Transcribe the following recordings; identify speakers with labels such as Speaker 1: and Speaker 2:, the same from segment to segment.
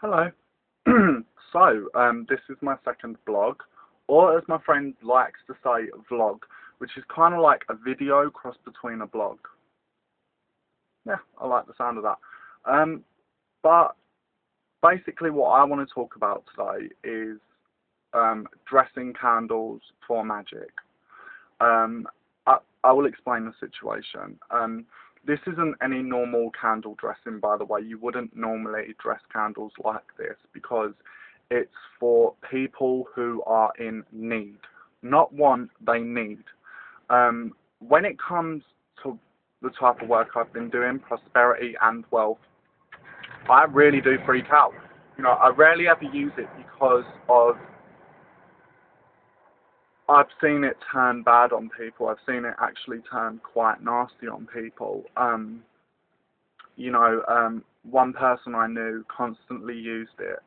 Speaker 1: Hello. This is my second blog, or as my friend likes to say, vlog, which is kind of like a video cross between a blog. Yeah, I like the sound of that. But basically what I want to talk about today is dressing candles for magic. I will explain the situation. This isn't any normal candle dressing, by the way. You wouldn't normally dress candles like this because it's for people who are in need. Not want, they need. When it comes to the type of work I've been doing, prosperity and wealth, I really do freak out. I rarely ever use it because of I've seen it turn bad on people. I've seen it actually turn quite nasty on people. One person I knew constantly used it,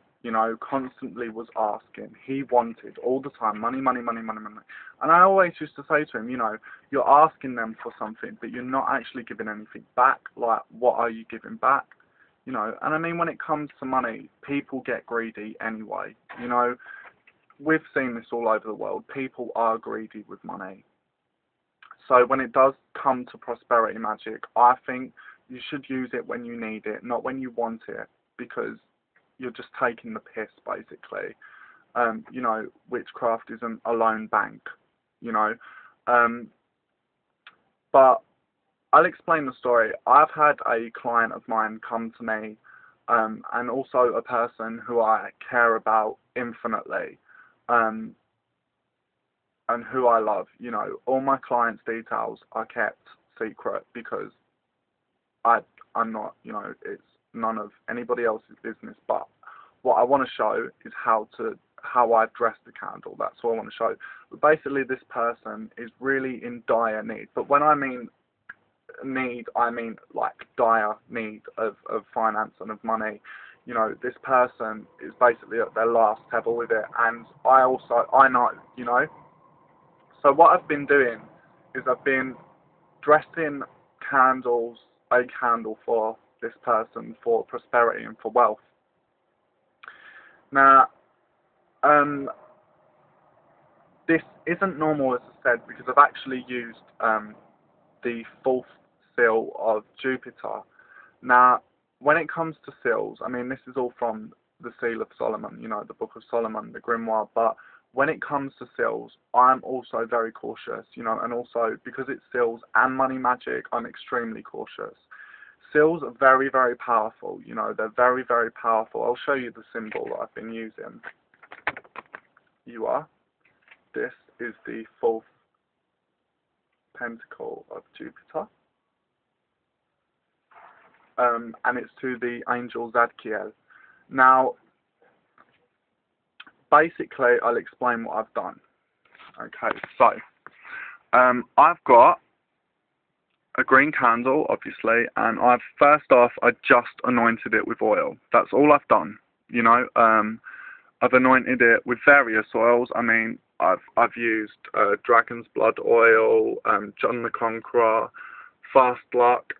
Speaker 1: constantly was asking. He wanted all the time money, money, money, money, money. And I always used to say to him, you're asking them for something, but you're not actually giving anything back. Like, what are you giving back? And I mean, when it comes to money, people get greedy anyway, We've seen this all over the world. People are greedy with money. So when it does come to prosperity magic, I think you should use it when you need it, not when you want it, because you're just taking the piss, basically. Witchcraft isn't a loan bank, But I'll explain the story. I've had a client of mine come to me, and also a person who I care about infinitely. And who I love, all my clients' details are kept secret because I'm not, it's none of anybody else's business. But what I want to show is how I've dressed the candle. That's what I want to show. But basically, this person is really in dire need. But when I mean need, I mean like dire need of finance and of money. This person is basically at their last tether with it, and I know. So what I've been doing is I've been dressing a candle for this person for prosperity and for wealth. Now, this isn't normal, as I said, because I've actually used the fourth seal of Jupiter. Now, when it comes to seals, I mean, this is all from the Seal of Solomon, the Book of Solomon, the Grimoire, but when it comes to seals, I'm also very cautious, and also because it's seals and money magic, I'm extremely cautious. Seals are very, very powerful, they're very, very powerful. I'll show you the symbol that I've been using. This is the fourth pentacle of Jupiter. And it's to the angel Zadkiel. Now, basically, I'll explain what I've done. Okay, so I've got a green candle, obviously, and I just anointed it with oil. That's all I've done. I've anointed it with various oils. I mean, I've used dragon's blood oil, John the Conqueror, fast luck.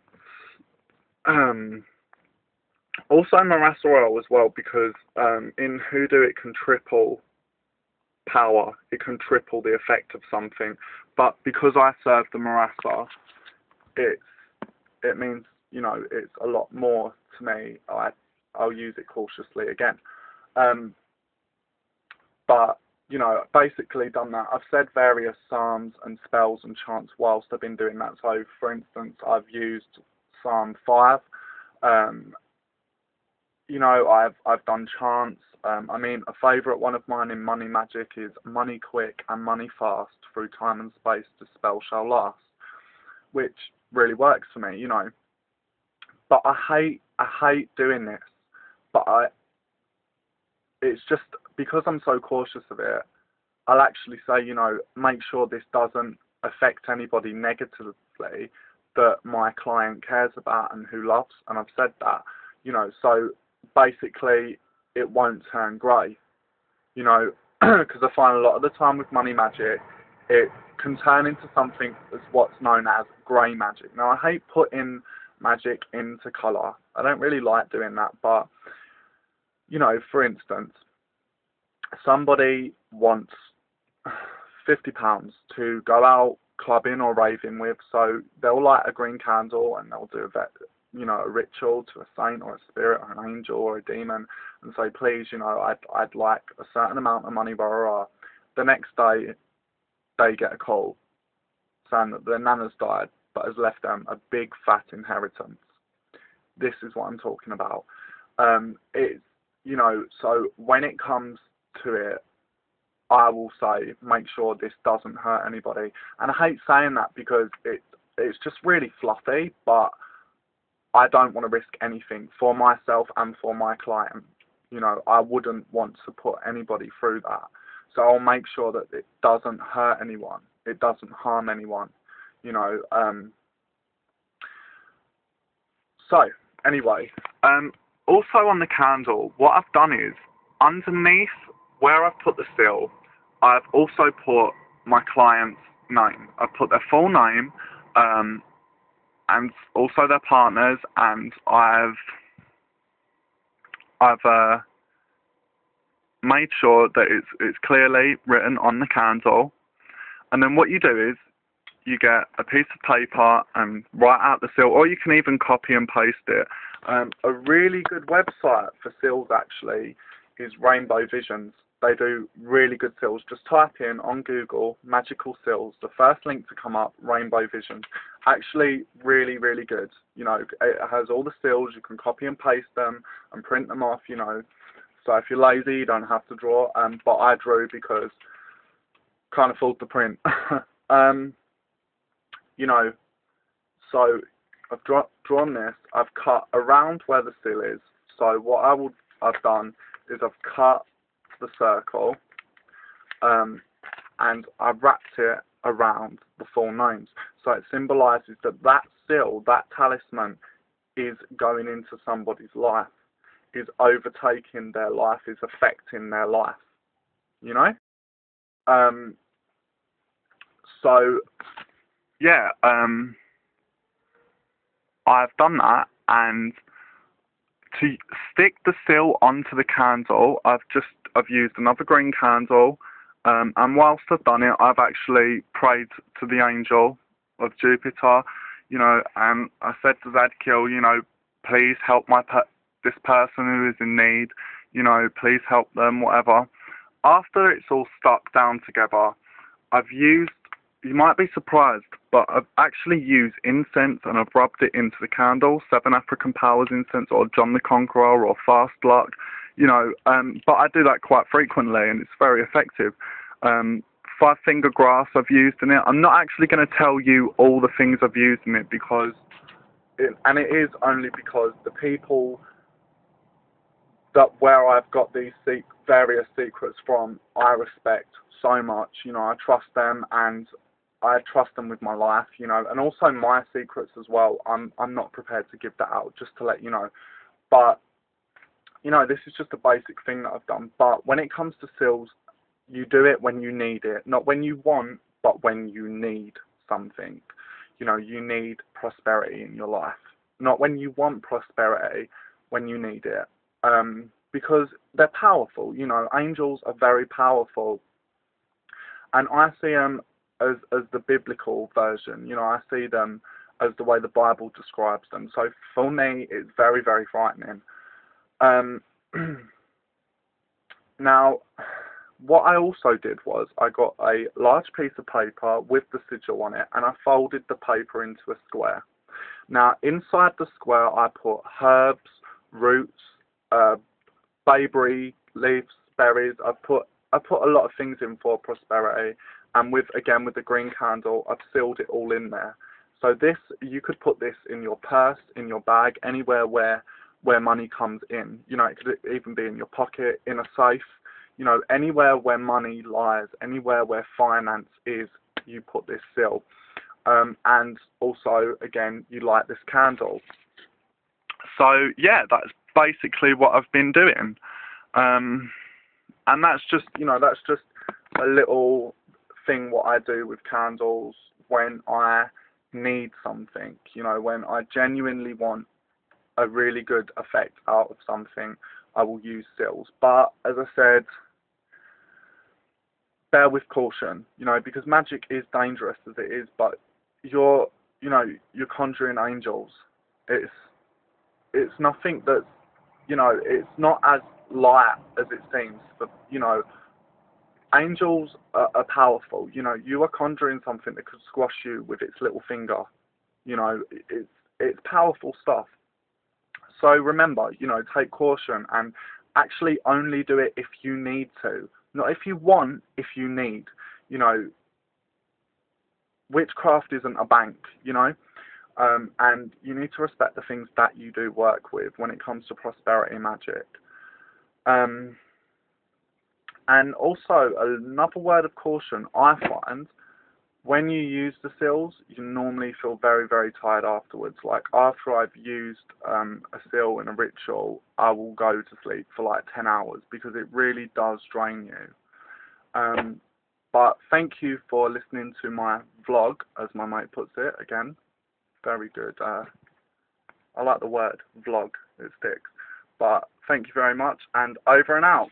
Speaker 1: Also morass oil as well, because in hoodoo it can triple power, it can triple the effect of something, but because I serve the morassa, it means, it's a lot more to me. I'll use it cautiously again. But, basically done that. I've said various psalms and spells and chants whilst I've been doing that. So, for instance, I've used Psalm 5. I've done chants. I mean, a favourite one of mine in money magic is money quick and money fast, through time and space the spell shall last, which really works for me, But I hate doing this. But it's just because I'm so cautious of it, I'll actually say, make sure this doesn't affect anybody negatively that my client cares about and who loves, and I've said that, so basically it won't turn grey, because I find a lot of the time with money magic, it can turn into something that's what's known as grey magic. Now, I hate putting magic into colour. I don't really like doing that, but You know, for instance, somebody wants £50 to go out clubbing or raving with, so they'll light a green candle and they'll do a ritual to a saint or a spirit or an angel or a demon, and say, please, I'd like a certain amount of money, blah, blah, blah. The next day, they get a call saying that their nana's died, but has left them a big fat inheritance. This is what I'm talking about. So when it comes to it, I will say, make sure this doesn't hurt anybody. And I hate saying that because it's just really fluffy, but I don't want to risk anything for myself and for my client. I wouldn't want to put anybody through that. So I'll make sure that it doesn't hurt anyone. It doesn't harm anyone. So, anyway, also on the candle, what I've done is, underneath where I've put the seal, I've also put my client's name. I've put their full name, and also their partners, and I've made sure that it's clearly written on the candle. And then what you do is you get a piece of paper and write out the seal, or you can even copy and paste it. A really good website for seals actually is Rainbow Visions. They do really good seals. Just type in on Google magical seals. The first link to come up, Rainbow Visions. Actually really, really good. It has all the seals. You can copy and paste them and print them off, So if you're lazy, you don't have to draw. But I drew because can't afford to print. So I've drawn this. I've cut around where the seal is. So what I've done is I've cut the circle, and I've wrapped it around the full names. So it symbolises that seal, that talisman, is going into somebody's life, is overtaking their life, is affecting their life. So yeah, I've done that, and to stick the seal onto the candle, I've used another green candle, and whilst I've done it, I've actually prayed to the angel of Jupiter, and I said to Zadkiel, please help this person who is in need, please help them, whatever. After it's all stuck down together, I've used, you might be surprised, but I've actually used incense and I've rubbed it into the candle, 7 African Powers incense or John the Conqueror or Fast Luck, but I do that quite frequently and it's very effective. 5-finger grass I've used in it. I'm not actually going to tell you all the things I've used in it because, it is only because the people where I've got these various secrets from, I respect so much. I trust them and I trust them with my life, and also my secrets as well. I'm not prepared to give that out, just to let you know. But, this is just a basic thing that I've done. But when it comes to seals, you do it when you need it. Not when you want, but when you need something. You need prosperity in your life. Not when you want prosperity, when you need it. Because they're powerful. Angels are very powerful. And I see them as the biblical version. I see them as the way the Bible describes them. So for me, it's very, very frightening. Now, what I also did was I got a large piece of paper with the sigil on it, and I folded the paper into a square. Now, inside the square, I put herbs, roots, bayberry leaves, berries. I put a lot of things in for prosperity, and with the green candle, I've sealed it all in there. So you could put this in your purse, in your bag, anywhere where money comes in. It could even be in your pocket, in a safe. Anywhere where money lies, anywhere where finance is, you put this seal. And also, again, you light this candle. So yeah, that's basically what I've been doing. And that's just a little thing what I do with candles when I need something, when I genuinely want a really good effect out of something. I will use seals. But as I said, bear with caution, you know, because magic is dangerous as it is, but you're conjuring angels. It's nothing that's, it's not as light as it seems. But, angels are powerful. You are conjuring something that could squash you with its little finger. It's powerful stuff. So remember, take caution and actually only do it if you need to. Not if you want, if you need. Witchcraft isn't a bank, and you need to respect the things that you do work with when it comes to prosperity magic. And also, another word of caution, I find, when you use the seals, you normally feel very, very tired afterwards. Like, after I've used a seal in a ritual, I will go to sleep for like 10 hours because it really does drain you. But thank you for listening to my vlog, as my mate puts it. Again, very good. I like the word vlog, it sticks. But thank you very much, and over and out.